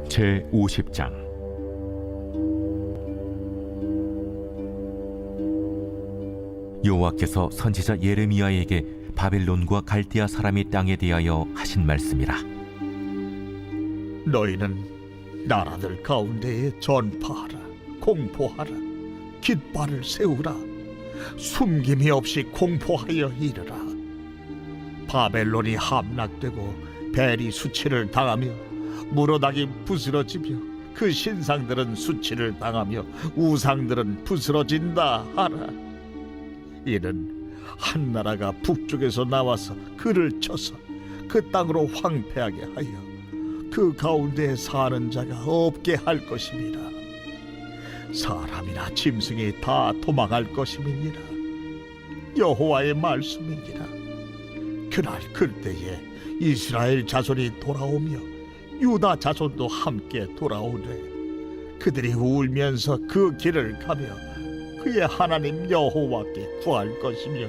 제50장 여호와께서 선지자 예레미야에게 바벨론과 갈대아 사람의 땅에 대하여 하신 말씀이라. 너희는 나라들 가운데에 전파하라, 공포하라, 깃발을 세우라, 숨김이 없이 공포하여 이르라. 바벨론이 함락되고 벨이 수치를 당하며 무로닥이 부스러지며 그 신상들은 수치를 당하며 우상들은 부스러진다 하라. 이는 한 나라가 북쪽에서 나와서 그를 쳐서 그 땅으로 황폐하게 하여 그 가운데에 사는 자가 없게 할 것임이라. 사람이나 짐승이 다 도망할 것임이니라. 여호와의 말씀이니라. 그날 그때에 이스라엘 자손이 돌아오며 유다 자손도 함께 돌아오되 그들이 울면서 그 길을 가며 그의 하나님 여호와께 구할 것이며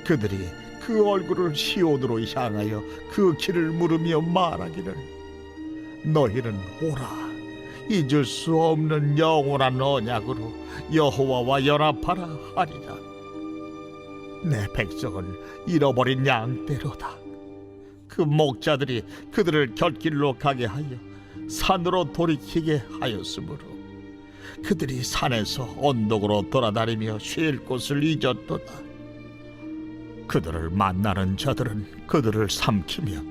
그들이 그 얼굴을 시온으로 향하여 그 길을 물으며 말하기를 너희는 오라, 잊을 수 없는 영원한 언약으로 여호와와 연합하라 하리라. 내 백성은 잃어버린 양떼로다. 그 목자들이 그들을 곁길로 가게 하여 산으로 돌이키게 하였으므로 그들이 산에서 언덕으로 돌아다니며 쉴 곳을 잊었도다. 그들을 만나는 자들은 그들을 삼키며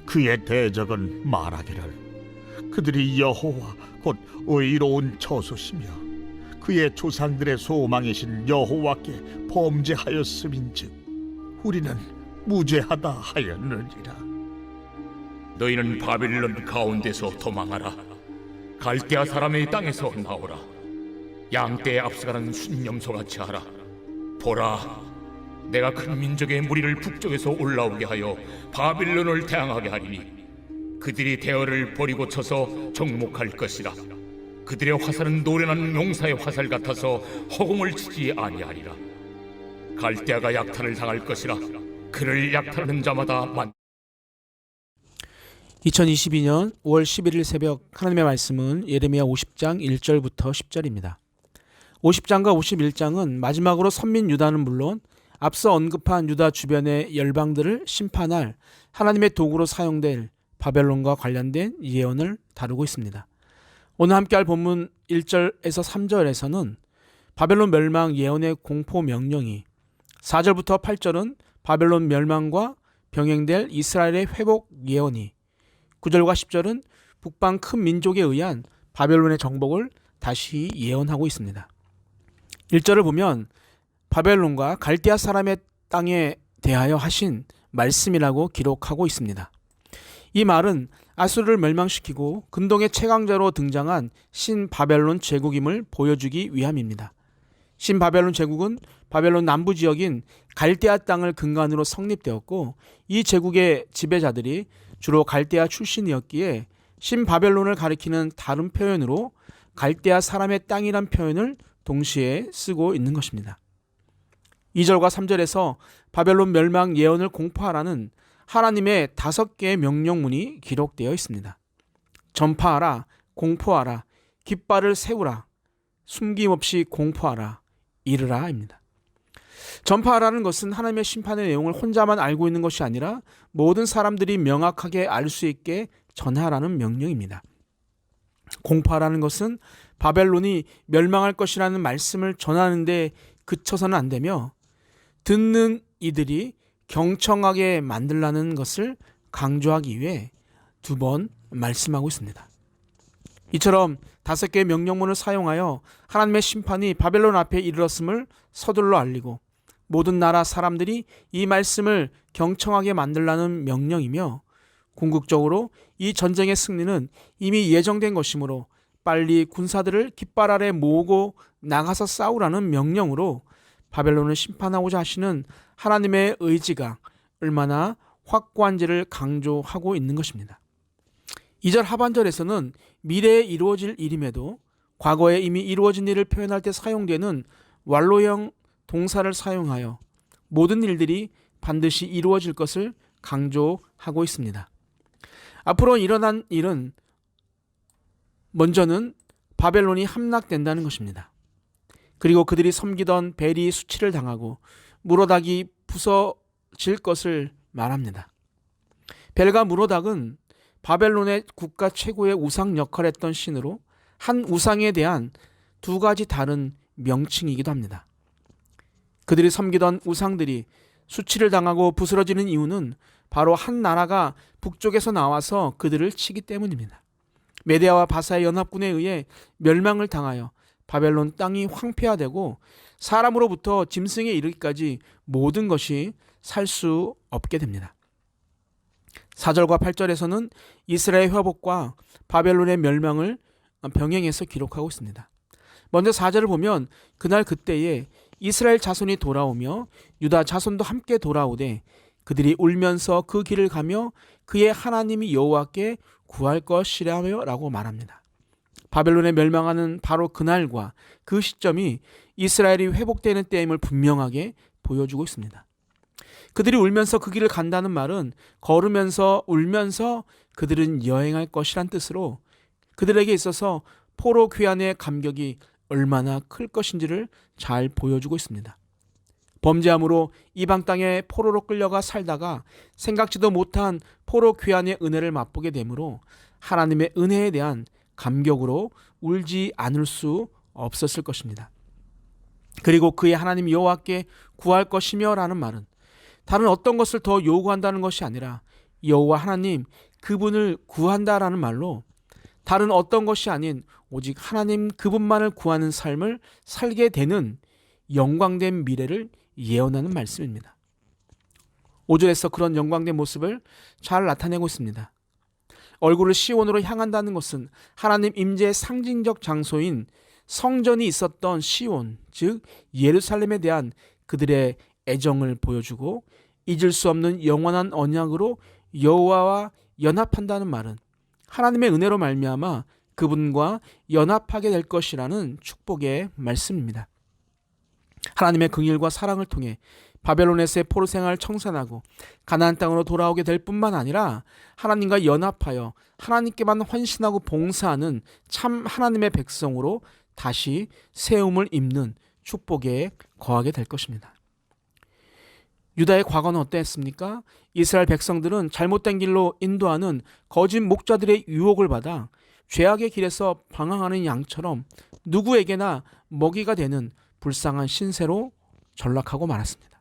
그의 대적은 말하기를 그들이 여호와 곧 의로운 처소시며 그의 조상들의 소망이신 여호와께 범죄하였음인즉 우리는 무죄하다 하였느니라. 너희는 바벨론 가운데서 도망하라. 갈대아 사람의 땅에서 나오라. 양떼에 앞서가는 순념소같이 하라. 보라, 내가 큰 민족의 무리를 북쪽에서 올라오게 하여 바벨론을 대항하게 하리니 그들이 대어를 버리고 쳐서 정목할 것이라. 그들의 화살은 노련한 용사의 화살 같아서 허공을 치지 아니하리라. 갈대아가 약탈을 당할 것이라. 그를 약탈하는 자마다 2022년 5월 11일 새벽 하나님의 말씀은 예레미야 50장 1절부터 10절입니다. 50장과 51장은 마지막으로 선민 유다는 물론 앞서 언급한 유다 주변의 열방들을 심판할 하나님의 도구로 사용될 바벨론과 관련된 예언을 다루고 있습니다. 오늘 함께할 본문 1절에서 3절에서는 바벨론 멸망 예언의 공포 명령이, 4절부터 8절은 바벨론 멸망과 병행될 이스라엘의 회복 예언이, 9절과 10절은 북방 큰 민족에 의한 바벨론의 정복을 다시 예언하고 있습니다. 1절을 보면 바벨론과 갈대아 사람의 땅에 대하여 하신 말씀이라고 기록하고 있습니다. 이 말은 아수르를 멸망시키고 근동의 최강자로 등장한 신바벨론 제국임을 보여주기 위함입니다. 신바벨론 제국은 바벨론 남부 지역인 갈대아 땅을 근간으로 성립되었고 이 제국의 지배자들이 주로 갈대아 출신이었기에 신바벨론을 가리키는 다른 표현으로 갈대아 사람의 땅이란 표현을 동시에 쓰고 있는 것입니다. 2절과 3절에서 바벨론 멸망 예언을 공포하라는 하나님의 5개의 명령문이 기록되어 있습니다. 전파하라, 공포하라, 깃발을 세우라, 숨김없이 공포하라, 이르라입니다. 전파하라는 것은 하나님의 심판의 내용을 혼자만 알고 있는 것이 아니라 모든 사람들이 명확하게 알 수 있게 전하라는 명령입니다. 공포하라는 것은 바벨론이 멸망할 것이라는 말씀을 전하는 데 그쳐서는 안 되며 듣는 이들이 경청하게 만들라는 것을 강조하기 위해 2번 말씀하고 있습니다. 이처럼 5개의 명령문을 사용하여 하나님의 심판이 바벨론 앞에 이르렀음을 서둘러 알리고 모든 나라 사람들이 이 말씀을 경청하게 만들라는 명령이며 궁극적으로 이 전쟁의 승리는 이미 예정된 것이므로 빨리 군사들을 깃발 아래 모으고 나가서 싸우라는 명령으로 바벨론을 심판하고자 하시는 하나님의 의지가 얼마나 확고한지를 강조하고 있는 것입니다. 2절 하반절에서는 미래에 이루어질 일임에도 과거에 이미 이루어진 일을 표현할 때 사용되는 완로형 동사를 사용하여 모든 일들이 반드시 이루어질 것을 강조하고 있습니다. 앞으로 일어난 일은 먼저는 바벨론이 함락된다는 것입니다. 그리고 그들이 섬기던 벨이 수치를 당하고 무로닥이 부서질 것을 말합니다. 벨과 무로닥은 바벨론의 국가 최고의 우상 역할을 했던 신으로 한 우상에 대한 두 가지 다른 명칭이기도 합니다. 그들이 섬기던 우상들이 수치를 당하고 부스러지는 이유는 바로 한 나라가 북쪽에서 나와서 그들을 치기 때문입니다. 메데아와 바사의 연합군에 의해 멸망을 당하여 바벨론 땅이 황폐화되고 사람으로부터 짐승에 이르기까지 모든 것이 살 수 없게 됩니다. 4절과 8절에서는 이스라엘의 회복과 바벨론의 멸망을 병행해서 기록하고 있습니다. 먼저 4절을 보면 그날 그때에 이스라엘 자손이 돌아오며 유다 자손도 함께 돌아오되 그들이 울면서 그 길을 가며 그의 하나님이 여호와께 구할 것이라며 라고 말합니다. 바벨론에 멸망하는 바로 그날과 그 시점이 이스라엘이 회복되는 때임을 분명하게 보여주고 있습니다. 그들이 울면서 그 길을 간다는 말은 걸으면서 울면서 그들은 여행할 것이란 뜻으로 그들에게 있어서 포로 귀환의 감격이 얼마나 클 것인지를 잘 보여주고 있습니다. 범죄함으로 이방 땅에 포로로 끌려가 살다가 생각지도 못한 포로 귀환의 은혜를 맛보게 되므로 하나님의 은혜에 대한 감격으로 울지 않을 수 없었을 것입니다. 그리고 그의 하나님 여호와께 구할 것이며 라는 말은 다른 어떤 것을 더 요구한다는 것이 아니라 여호와 하나님 그분을 구한다라는 말로 다른 어떤 것이 아닌 오직 하나님 그분만을 구하는 삶을 살게 되는 영광된 미래를 예언하는 말씀입니다. 5절에서 그런 영광된 모습을 잘 나타내고 있습니다. 얼굴을 시온으로 향한다는 것은 하나님 임재의 상징적 장소인 성전이 있었던 시온, 즉 예루살렘에 대한 그들의 애정을 보여주고 잊을 수 없는 영원한 언약으로 여호와와 연합한다는 말은 하나님의 은혜로 말미암아 그분과 연합하게 될 것이라는 축복의 말씀입니다. 하나님의 긍휼과 사랑을 통해 바벨론에서의 포로 생활을 청산하고 가나안 땅으로 돌아오게 될 뿐만 아니라 하나님과 연합하여 하나님께만 헌신하고 봉사하는 참 하나님의 백성으로 다시 세움을 입는 축복에 거하게 될 것입니다. 유다의 과거는 어땠습니까? 이스라엘 백성들은 잘못된 길로 인도하는 거짓 목자들의 유혹을 받아 죄악의 길에서 방황하는 양처럼 누구에게나 먹이가 되는 불쌍한 신세로 전락하고 말았습니다.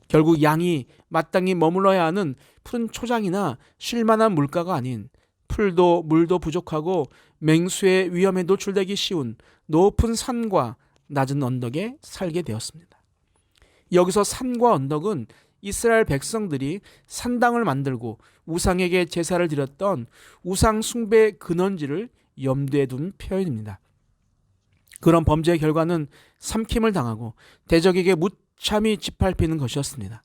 결국 양이 마땅히 머물러야 하는 푸른 초장이나 쉴만한 물가가 아닌 풀도 물도 부족하고 맹수의 위험에 노출되기 쉬운 높은 산과 낮은 언덕에 살게 되었습니다. 여기서 산과 언덕은 이스라엘 백성들이 산당을 만들고 우상에게 제사를 드렸던 우상 숭배의 근원지를 염두에 둔 표현입니다. 그런 범죄의 결과는 삼킴을 당하고 대적에게 무참히 짓밟히는 것이었습니다.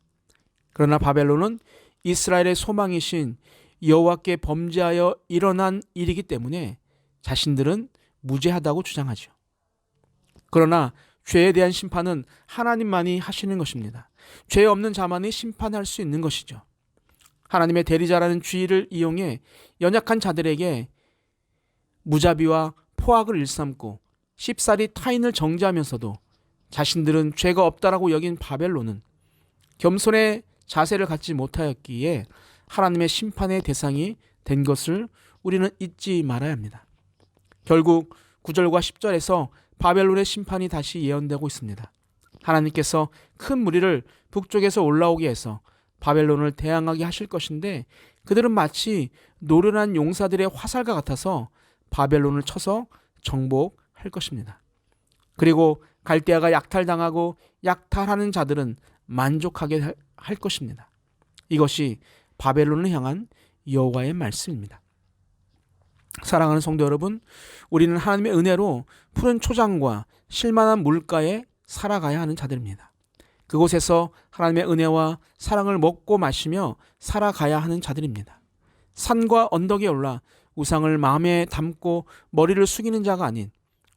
그러나 바벨론은 이스라엘의 소망이신 여호와께 범죄하여 일어난 일이기 때문에 자신들은 무죄하다고 주장하죠. 그러나 죄에 대한 심판은 하나님만이 하시는 것입니다. 죄 없는 자만이 심판할 수 있는 것이죠. 하나님의 대리자라는 주의를 이용해 연약한 자들에게 무자비와 포악을 일삼고 쉽사리 타인을 정죄하면서도 자신들은 죄가 없다라고 여긴 바벨론은 겸손의 자세를 갖지 못하였기에 하나님의 심판의 대상이 된 것을 우리는 잊지 말아야 합니다. 결국 9절과 10절에서 바벨론의 심판이 다시 예언되고 있습니다. 하나님께서 큰 무리를 북쪽에서 올라오게 해서 바벨론을 대항하게 하실 것인데 그들은 마치 노련한 용사들의 화살과 같아서 바벨론을 쳐서 정복할 것입니다. 그리고 갈대아가 약탈당하고 약탈하는 자들은 만족하게 할 것입니다. 이것이 바벨론을 향한 여호와의 말씀입니다. 사랑하는 성도 여러분, 우리는 하나님의 은혜로 푸른 초장과 쉴만한 물가에 살아가야 하는 자들입니다. 그곳에서 하나님의 은혜와 사랑을 먹고 마시며 살아가야 하는 자들입니다. 산과 언덕에 올라 우상을 마음에 담고 머리를 숙이는 자가 아닌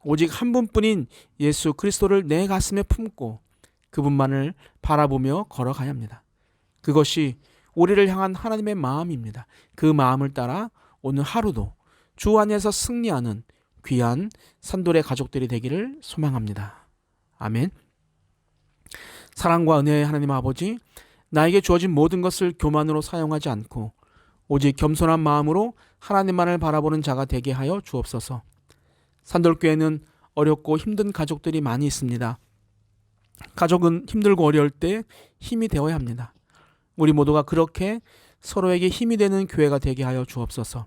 오직 한 분뿐인 예수 그리스도를 내 가슴에 품고 그분만을 바라보며 걸어가야 합니다. 그것이 우리를 향한 하나님의 마음입니다. 그 마음을 따라 오늘 하루도 주 안에서 승리하는 귀한 산돌의 가족들이 되기를 소망합니다. 아멘. 사랑과 은혜의 하나님 아버지, 나에게 주어진 모든 것을 교만으로 사용하지 않고 오직 겸손한 마음으로 하나님만을 바라보는 자가 되게 하여 주옵소서. 산돌교회는 어렵고 힘든 가족들이 많이 있습니다. 가족은 힘들고 어려울 때 힘이 되어야 합니다. 우리 모두가 그렇게 서로에게 힘이 되는 교회가 되게 하여 주옵소서.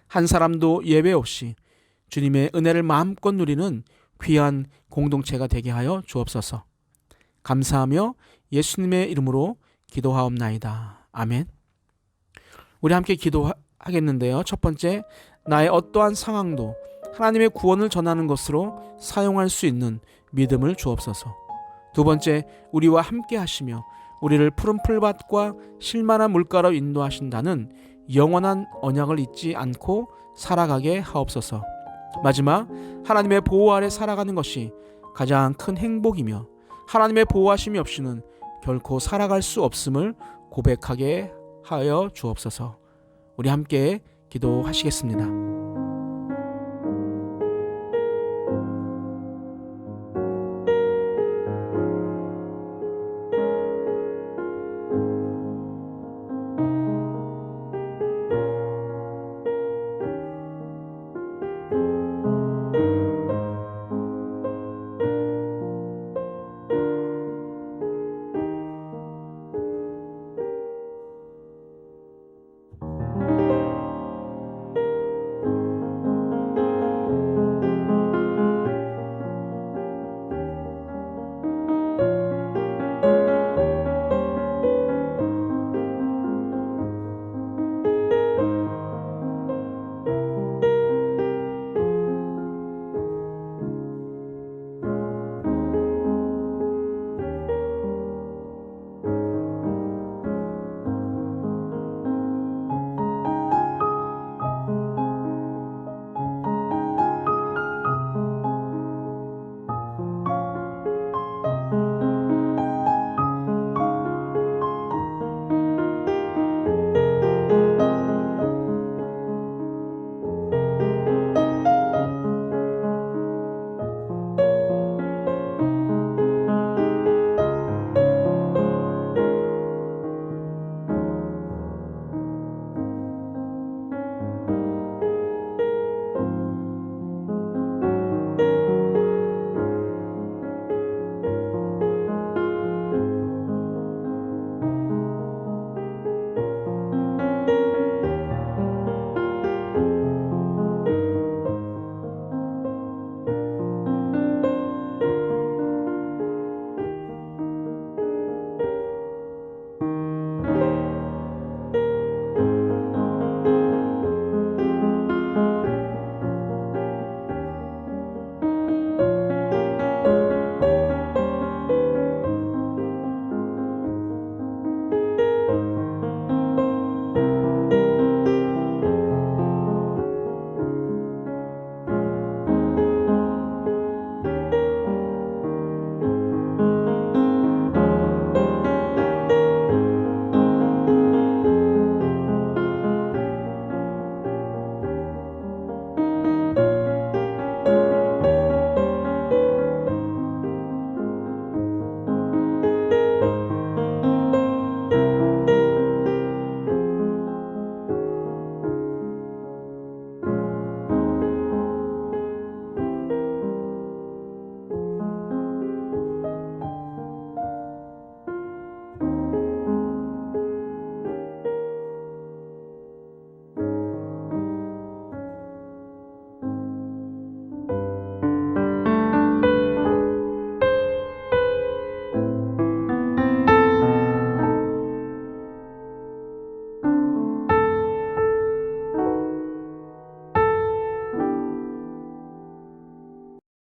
한 사람도 예외 없이 주님의 은혜를 마음껏 누리는 귀한 공동체가 되게 하여 주옵소서. 감사하며 예수님의 이름으로 기도하옵나이다. 아멘. 우리 함께 기도하겠는데요. 첫 번째, 나의 어떠한 상황도 하나님의 구원을 전하는 것으로 사용할 수 있는 믿음을 주옵소서. 두 번째, 우리와 함께 하시며 우리를 푸른 풀밭과 실만한 물가로 인도하신다는 영원한 언약을 잊지 않고 살아가게 하옵소서. 마지막, 하나님의 보호 아래 살아가는 것이 가장 큰 행복이며 하나님의 보호하심이 없이는 결코 살아갈 수 없음을 고백하게 하여 주옵소서. 우리 함께 기도하시겠습니다.